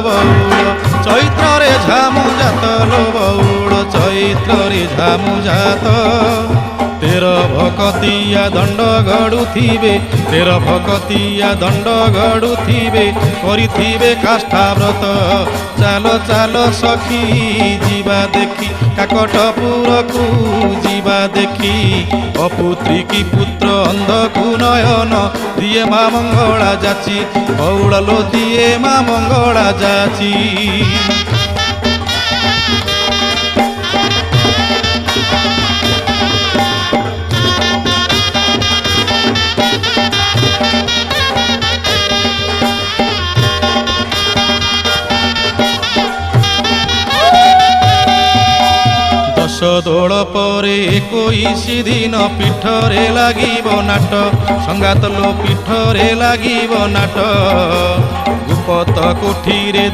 ବଉଳ ଚୈତ୍ରରେ ଝାମୁ ଜାତ ଲୋ ବଉଳ ଚୈତ୍ରରେ ଝାମୁ ଜାତ तेर भकतिया दंड गड़ुथिबे तेर भकतिया दंड गड़ुथिबे करिथिबे काष्ठा व्रत चालो चालो सखी जीवा देखी काकटपुर को जीवा देखी अपुत्री की पुत्र अंधकु नयन दिए माँ मंगला जाची बौड़ लो दिए माँ मंगला जाची दोल पर 21 दिन पीठरे लागिब नाट संगात लो पीठरे लागिब नाट गुपत कोठी रे